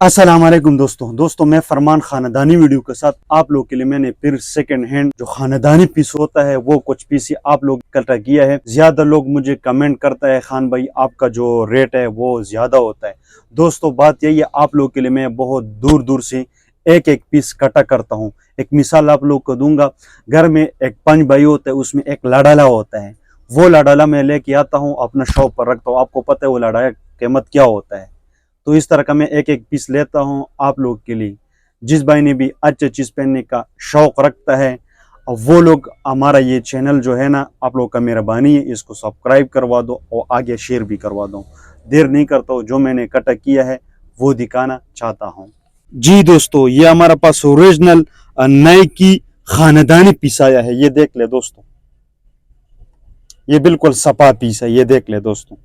अस्सलामुअलैकुम दोस्तों मैं फरमान खानदानी वीडियो के साथ आप लोग के लिए मैंने फिर सेकंड हैंड जो खानदानी पीस होता है वो कुछ पीस आप लोग इकट्ठा किया है। ज्यादा लोग मुझे कमेंट करता है खान भाई आपका जो रेट है वो ज्यादा होता है। दोस्तों बात यही है, आप लोग के लिए मैं बहुत दूर दूर से एक एक पीस इकट्ठा करता हूँ। एक मिसाल आप लोग को दूंगा, घर में एक 5 भाई होता है, उसमें एक लाडाला होता है। वो लाडाला मैं लेके आता हूँ, अपना शॉप पर रखता हूँ। आपको पता है वो लाडाला कीमत क्या होता है। तो इस तरह का मैं एक एक पीस लेता हूँ आप लोग के लिए। जिस भाई ने भी अच्छी चीज पहनने का शौक रखता है और वो लोग हमारा ये चैनल जो है ना, आप लोग का मेहरबानी है, इसको सब्सक्राइब करवा दो और आगे शेयर भी करवा दो। देर नहीं करता हूँ, जो मैंने इकट्ठा किया है वो दिखाना चाहता हूँ। जी दोस्तों, ये हमारे पास ओरिजिनल नई की खानदानी पीस आया है। ये देख ले दोस्तों, ये बिल्कुल सपा पीस है। ये देख ले दोस्तों,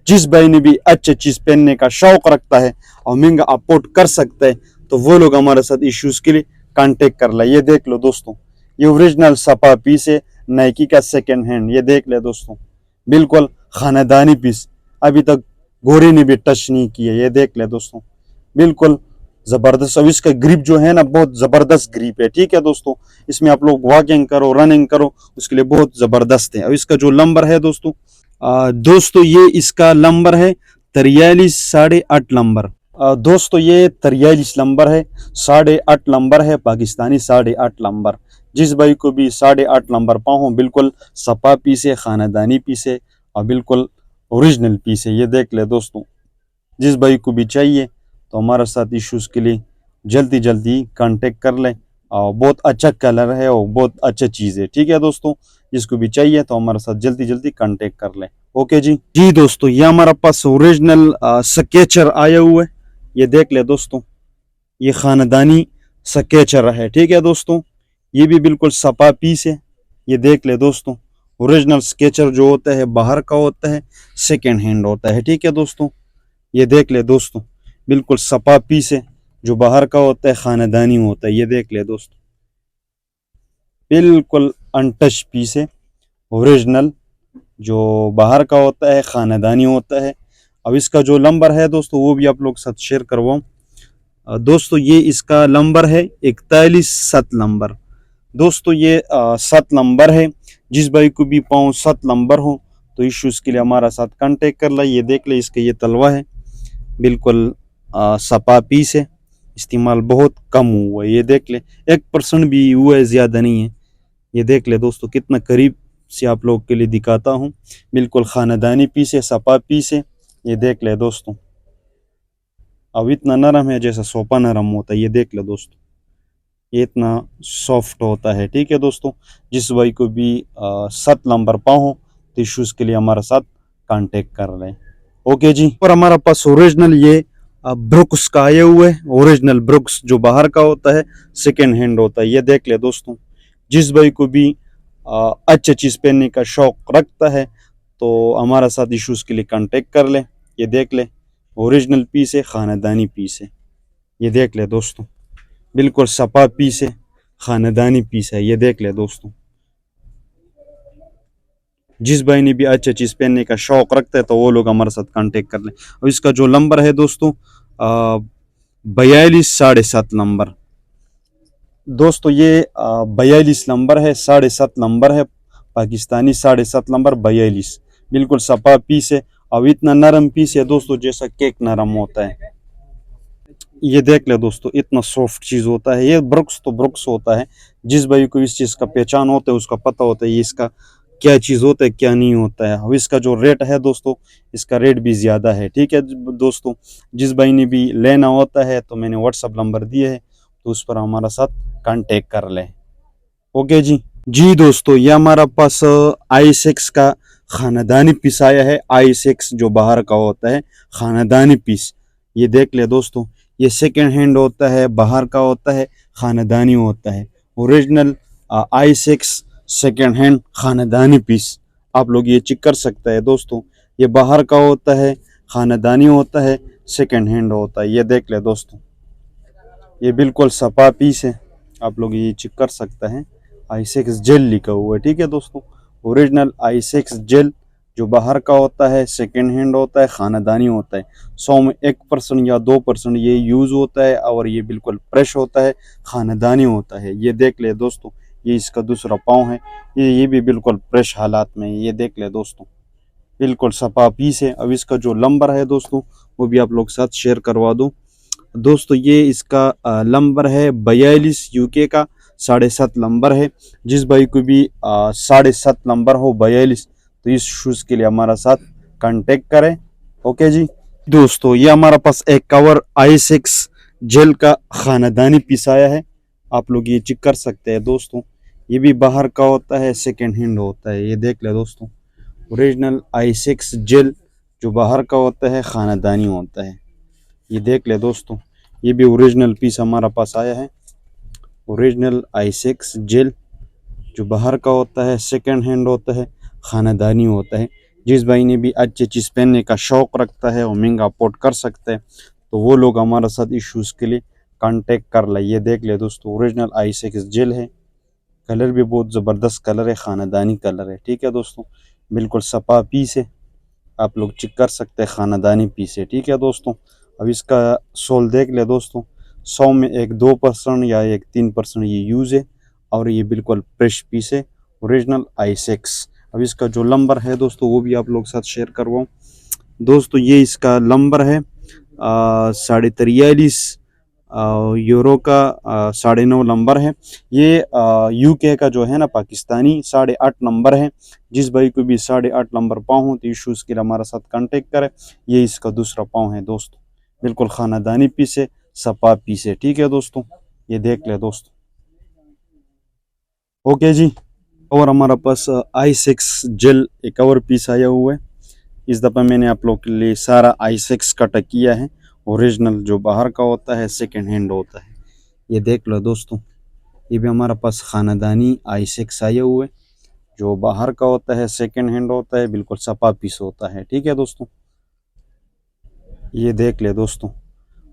जिस भाई ने भी अच्छी चीज पहनने का शौक रखता है और महंगा अफोर्ड कर सकता है तो वो लोग हमारे साथ इश्यूज के लिए कांटेक्ट कर ले। ये देख लो दोस्तों, ये ओरिजिनल सपा पीस है, नाइकी का सेकंड हैंड। ये देख ले दोस्तों, बिल्कुल खानदानी पीस, अभी तक गोरे ने भी टच नहीं किया। ये देख ले दोस्तों, बिल्कुल जबरदस्त। और इसका ग्रिप जो है ना, बहुत जबरदस्त ग्रिप है। ठीक है दोस्तों, इसमें आप लोग वॉकिंग करो, रनिंग करो, उसके लिए बहुत जबरदस्त है। और इसका जो नंबर है दोस्तों, ये इसका नंबर है 43.8 नंबर। दोस्तों ये 43 नंबर है, 8.5 नंबर है, पाकिस्तानी 8.5 नंबर। जिस भाई को भी 8.5 नंबर पाओ, बिल्कुल सपा पीस है, खानदानी पीस है और बिल्कुल ओरिजिनल पीस है। ये देख ले दोस्तों, जिस भाई को भी चाहिए तो हमारे साथ इश्यूज के लिए जल्दी जल्दी कांटेक्ट कर ले। और बहुत अच्छा कलर है और बहुत अच्छा चीज़ है। ठीक है दोस्तों, जिसको भी चाहिए तो हमारे साथ जल्दी जल्दी कांटेक्ट कर ले। ओके जी दोस्तों, ये हमारे पास ओरिजिनल स्केचर आया हुआ है। ये देख ले दोस्तों, ये खानदानी स्केचर है। ठीक है दोस्तों, ये भी बिल्कुल सपा पीस है। ये देख ले दोस्तों, ओरिजिनल स्केचर जो होता है बाहर का होता है, सेकेंड हैंड होता है। ठीक है दोस्तों, ये देख ले दोस्तों, बिल्कुल सपा पीस है। जो बाहर का होता है खानदानी होता है। ये देख ले दोस्तों, बिल्कुल अनटच पीस है। ओरिजिनल जो बाहर का होता है खानदानी होता है। अब इसका जो नंबर है दोस्तों, वो भी आप लोग साथ शेयर करवाऊँ। दोस्तों ये इसका नंबर है 41 नंबर। दोस्तों ये 7 नंबर है। जिस भाई को भी पाऊँ 7 नंबर हो तो इश्यूज के लिए हमारा साथ कांटेक्ट कर ले। ये देख ले, इसका ये तलवा है, बिल्कुल सपा पीस है। इस्तेमाल बहुत कम हुआ है। ये देख ले, 1% भी हुआ है, ज़्यादा नहीं है। ये देख ले दोस्तों, कितना करीब से आप लोग के लिए दिखाता हूँ। बिल्कुल खानदानी पीस है, सपा पीस है। ये देख ले दोस्तों, अब इतना नरम है जैसा सोफा नरम होता है। ये देख ले दोस्तों, ये इतना सॉफ्ट होता है। ठीक है दोस्तों, जिस भाई को भी 7 नंबर पाओ तो इशूज़ के लिए हमारे साथ कांटेक्ट कर लें। ओके जी। और हमारे पास ओरिजिनल ये ब्रुक्स का आया हुआ है। ओरिजिनल ब्रुक्स जो बाहर का होता है, सेकेंड हैंड होता है। ये देख ले दोस्तों, जिस भाई को भी अच्छी चीज़ पहनने का शौक रखता है तो हमारा साथ इश्यूज़ के लिए कांटेक्ट कर ले। ये देख ले, ओरिजिनल पीस है, खानदानी पीस है। ये देख ले दोस्तों, बिल्कुल सपा पीस है, खानदानी पीस है। ये देख ले दोस्तों, जिस भाई ने भी अच्छी चीज़ पहनने का शौक रखता है तो वो लोग हमारे साथ कांटेक्ट कर लें। और इसका जो नंबर है दोस्तों, 42.7 नंबर। दोस्तों ये 42 नंबर है, 7.5 नंबर है, पाकिस्तानी 7.5 नंबर 42। बिल्कुल सपा पीस है। अब इतना नरम पीस है दोस्तों जैसा केक नरम होता है। ये देख ले दोस्तों, इतना सॉफ्ट चीज़ होता है। ये ब्रुक्स तो ब्रुक्स होता है। जिस भाई को इस चीज़ का पहचान होता है उसका पता होता है ये इसका क्या चीज़ होता है क्या नहीं होता है। अब इसका जो रेट है दोस्तों, इसका रेट भी ज़्यादा है। ठीक है दोस्तों, जिस भाई ने भी लेना होता है तो मैंने व्हाट्सअप नंबर दिए है, तो उस पर हमारा साथ कांटेक्ट कर ले। ओके जी दोस्तों, ये हमारा पास i6 का खानदानी पीस आया है। i6 जो बाहर का होता है खानदानी पीस। ये देख ले दोस्तों, ये सेकेंड हैंड होता है, बाहर का होता है, खानदानी होता है। ओरिजिनल i6 सेकेंड हैंड खानदानी पीस आप लोग ये चेक कर सकते हैं दोस्तों। ये बाहर का होता है, खानदानी होता है, सेकेंड हैंड होता है। ये देख ले दोस्तों, ये बिल्कुल सपा पीस है, आप लोग ये चेक कर सकते हैं। i6 जेल लिखा हुआ है। ठीक है दोस्तों, ओरिजिनल i6 जेल जो बाहर का होता है सेकंड हैंड होता है, ख़ानदानी होता है। 100 में 1% या 2% ये यूज़ होता है और ये बिल्कुल फ्रेश होता है, ख़ानदानी होता है। ये देख ले दोस्तों, ये इसका दूसरा पाँव है, ये भी बिल्कुल फ्रेश हालात में है। ये देख ले दोस्तों, बिल्कुल सफा पीस है। अब इसका जो नंबर है दोस्तों, वो भी आप लोग साथ शेयर करवा दूँ दोस्तों। ये इसका नंबर है 42 यूके का 7.5 नंबर है। जिस भाई को भी 7.5 नंबर हो 42, तो इस शूज़ के लिए हमारा साथ कांटेक्ट करें। ओके जी दोस्तों, ये हमारा पास एक कवर i6 जेल का ख़ानदानी पीस आया है। आप लोग ये चेक कर सकते हैं दोस्तों। ये भी बाहर का होता है, सेकेंड हैंड होता है। ये देख ले दोस्तों, ओरिजिनल i6 जेल जो बाहर का होता है, ख़ानदानी होता है। ये देख ले दोस्तों, ये भी ओरिजिनल पीस हमारा पास आया है। ओरिजिनल i6 जेल जो बाहर का होता है, सेकंड हैंड होता है, ख़ानदानी होता है। जिस भाई ने भी अच्छी चीज़ पहनने का शौक़ रखता है और महंगा अफोर्ड कर सकते हैं, तो वो लोग हमारे साथ इस शूज़ के लिए कांटेक्ट कर ले। ये देख ले दोस्तों, ओरिजिनल i6 जेल है। कलर भी बहुत ज़बरदस्त कलर है, ख़ानदानी कलर है। ठीक है दोस्तों, बिल्कुल सफा पीस है, आप लोग चेक कर सकते हैं, ख़ानदानी पीस है। ठीक है दोस्तों, अब इसका सोल देख ले दोस्तों, 100 में एक 2% या एक 3% ये यूज़ है और ये बिल्कुल फ्रेश पीस है, ओरिजिनल i6। अब इसका जो नंबर है दोस्तों, वो भी आप लोग साथ शेयर करवाऊँ दोस्तों। ये इसका नंबर है 43.5 यूरो का 9.5 नंबर है। ये यूके का जो है ना, पाकिस्तानी 8.5 नंबर है। जिस भाई को भी 8.5 नंबर पाँव हो, तो इस शूज़ के लिए हमारा साथ कांटेक्ट करें। ये इसका दूसरा पाँव है दोस्तों, बिल्कुल ख़ानदानी पीस है, सपा पीस है। ठीक है दोस्तों, ये देख ले दोस्तों। ओके जी, और हमारा पास i6 जेल एक और पीस आया हुआ है। इस दफ़ा मैंने आप लोग के लिए सारा i6 का टक किया है। ओरिजिनल जो बाहर का होता है, सेकंड हैंड होता है। ये देख लो दोस्तों, ये भी हमारा पास ख़ानदानी i6 आया हुआ है। जो बाहर का होता है, सेकंड हैंड होता है, बिल्कुल सपा पीस होता है। ठीक है दोस्तों, ये देख ले दोस्तों,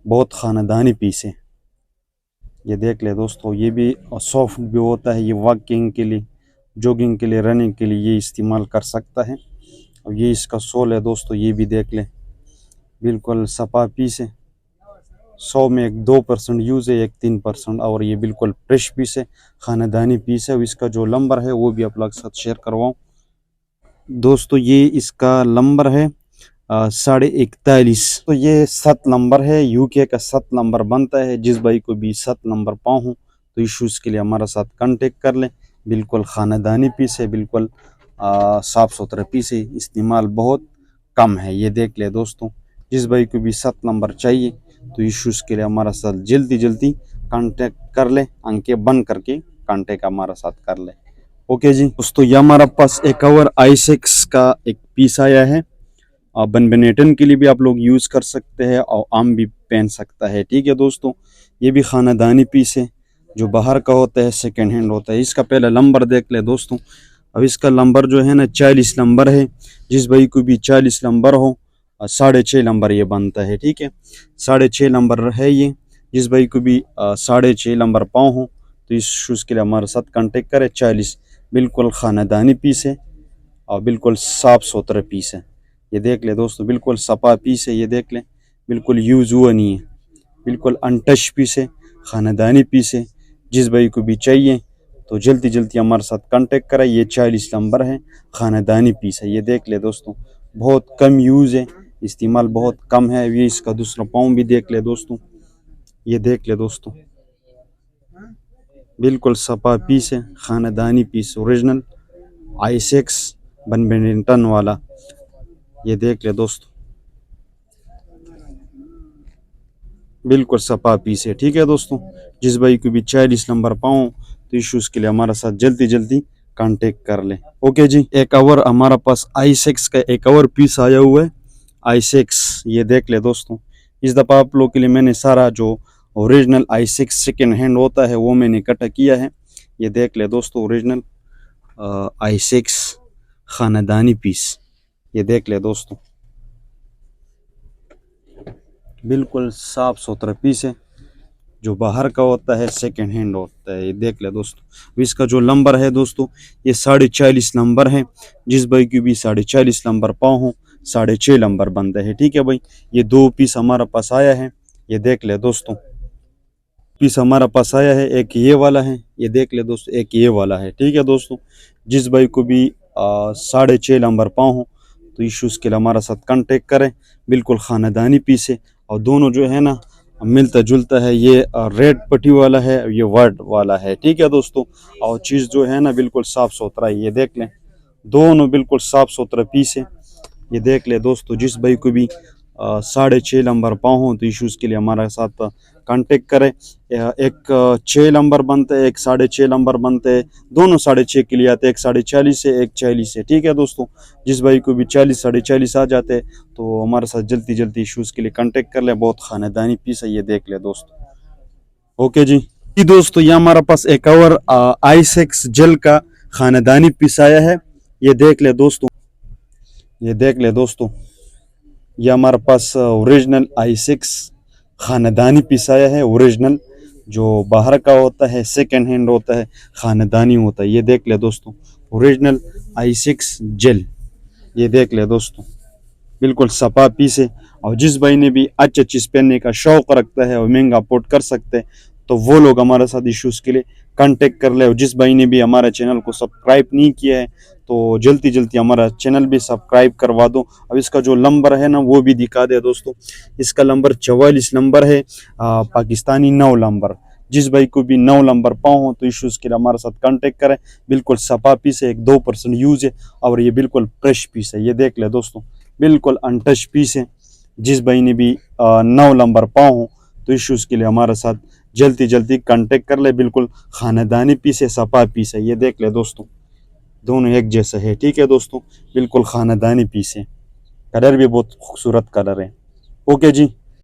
बहुत ख़ानदानी पीस है। ये देख ले दोस्तों, ये भी सॉफ्ट भी होता है। ये वॉकिंग के लिए, जॉगिंग के लिए, रनिंग के लिए ये इस्तेमाल कर सकता है। और ये इसका सोल है दोस्तों, ये भी देख ले, बिल्कुल सपा पीस है। 100 में एक 2% यूज़ है, एक 3%, और ये बिल्कुल फ्रेश पीस है, ख़ानदानी पीस है। और इसका जो नंबर है वो भी आप लोग साथ शेयर करवाऊँ दोस्तों। ये इसका नंबर है 41.5। तो ये 7 नंबर है, यूके का 7 नंबर बनता है। जिस भाई को भी 7 नंबर पाँव हो, तो इस शूज़ के लिए हमारा साथ कांटेक्ट कर लें। बिल्कुल ख़ानदानी पीस है, बिल्कुल साफ़ सुथरा पीस है, इस्तेमाल बहुत कम है। ये देख ले दोस्तों, जिस भाई को भी 7 नंबर चाहिए, तो इस शूज़ के लिए हमारा साथ जल्दी जल्दी कांटेक्ट कर ले, आंखें बंद करके कांटेक्ट हमारा साथ कर ले। ओके जी दोस्तों, ये हमारा पास एक और i6 का एक पीस आया है। बनबनेटन के लिए भी आप लोग यूज़ कर सकते हैं और आम भी पहन सकता है। ठीक है दोस्तों, ये भी ख़ानदानी पीस है, जो बाहर का होता है, सेकंड हैंड होता है। इसका पहला नंबर देख ले दोस्तों। अब इसका नंबर जो है ना, 40 नंबर है। जिस भाई को भी 40 नंबर हो, 6.5 नंबर ये बनता है। ठीक है, 6.5 नंबर है ये। जिस भाई को भी 6.5 नंबर पाँव हो, तो इस शूज़ के लिए हमारे साथ कांटेक्ट करें। 40 बिल्कुल ख़ानदानी पीस है और बिल्कुल साफ़ सुथरा पीस है। ये देख ले दोस्तों, बिल्कुल सपा पीस है। ये देख ले, बिल्कुल यूज़ हुआ नहीं है, बिल्कुल अनटच पीस है, ख़ानदानी पीस है। जिस भाई को भी चाहिए, तो जल्दी जल्दी हमारे साथ कांटेक्ट करें। ये 40 नंबर है, ख़ानदानी पीस है। ये देख ले दोस्तों, बहुत कम यूज़ है, इस्तेमाल बहुत कम है। ये इसका दूसरा पाँव भी देख ले दोस्तों। ये देख ले दोस्तों, बिल्कुल सपा पीस है, ख़ानदानी पीस, ओरिजिनल i6 बनबेंटन वाला। ये देख ले दोस्तों, बिल्कुल सपा पीस है। ठीक है दोस्तों, जिस भाई को भी 40 नंबर पाऊँ, तो इस शूज़ के लिए हमारा साथ जल्दी जल्दी कांटेक्ट कर ले। ओके जी, एक और हमारा पास i6 का एक और पीस आया हुआ है, i6। ये देख ले दोस्तों, इस दफ़ा आप लोग के लिए मैंने सारा जो ओरिजिनल i6 सेकेंड हैंड होता है, वो मैंने इकट्ठा किया है। ये देख ले दोस्तों, ओरिजिनल i6 ख़ानदानी पीस। ये देख ले दोस्तों, बिल्कुल साफ़ सुथरा पीस है। जो बाहर का होता है सेकंड हैंड होता है। ये देख ले दोस्तों, इसका जो नंबर है दोस्तों ये 44.5 नंबर है। जिस भाई की भी 44.5 नंबर पाँव हो 6.5 नंबर बनता है। ठीक है भाई, ये 2 पीस हमारा पास आया है। ये देख ले दोस्तों, पीस हमारा पास आया है, एक ये वाला है, ये देख ले दोस्तों, एक ये वाला है। ठीक है दोस्तों, जिस भाई को भी 6.5 नंबर पाँव हो तो इशूज़ के लिए हमारा साथ कांटेक्ट करें। बिल्कुल ख़ानदानी पीस है और दोनों जो है ना मिलता जुलता है। ये रेड पट्टी वाला है, ये वर्ड वाला है। ठीक है दोस्तों, और चीज़ जो है ना बिल्कुल साफ़ सुथरा है। ये देख लें, दोनों बिल्कुल साफ़ सुथरा पीस है। ये देख ले दोस्तों, जिस भाई को भी 6.5 नंबर पाँव हो तो इशूज़ के लिए हमारे साथ कांटेक्ट करें। एक 6 नंबर बनते हैं, एक 6.5 नंबर बनते हैं, दोनों 6.5 के लिए आते हैं। एक 40.5 से, एक 40 से। ठीक है दोस्तों, जिस भाई को भी 40 4.5 आ जाते हैं तो हमारे साथ जल्दी जल्दी इशूज़ के लिए कांटेक्ट कर ले। बहुत ख़ानदानी पीस है, ये देख ले दोस्तों। ओके जी दोस्तों, ये हमारे पास एक और आई6 जेल का ख़ानदानी पीस आया है। ये देख ले दोस्तों, ये देख ले दोस्तों, ये हमारे पास ओरिजिनल आई6 ख़ानदानी पीस आया है। ओरिजिनल जो बाहर का होता है सेकंड हैंड होता है, ख़ानदानी होता है। ये देख ले दोस्तों, ओरिजिनल आई6 जेल। ये देख ले दोस्तों, बिल्कुल सपा पीस है। और जिस भाई ने भी अच्छी चीज़ पहनने का शौक़ रखता है और महंगा अफोर्ड कर सकते हैं तो वो लोग हमारे साथ इशूज़ के लिए कांटेक्ट कर ले। और जिस भाई ने भी हमारे चैनल को सब्सक्राइब नहीं किया है तो जल्दी जल्दी हमारा चैनल भी सब्सक्राइब करवा दो। अब इसका जो नंबर है ना वो भी दिखा दे दोस्तों। इसका नंबर 44 नंबर है, पाकिस्तानी 9 नंबर। जिस भाई को भी 9 नंबर पाँव हो तो इशूज़ के लिए हमारे साथ कांटेक्ट करें। बिल्कुल सपा पीस है, एक 2% यूज़ है और ये बिल्कुल फ्रेश पीस है। ये देख ले दोस्तों, बिल्कुल अनटच पीस है। जिस भाई ने भी 9 नंबर पाँव हो तो इशूज़ के लिए हमारे साथ जल्दी जल्दी कांटेक्ट कर ले। बिल्कुल ख़ानदानी पीस है, सपा पीस है। ये देख ले दोस्तों, दोनों एक जैसा है। ठीक है दोस्तों, बिल्कुल ख़ानदानी पीस है। कलर भी बहुत खूबसूरत कलर है। ओके जी।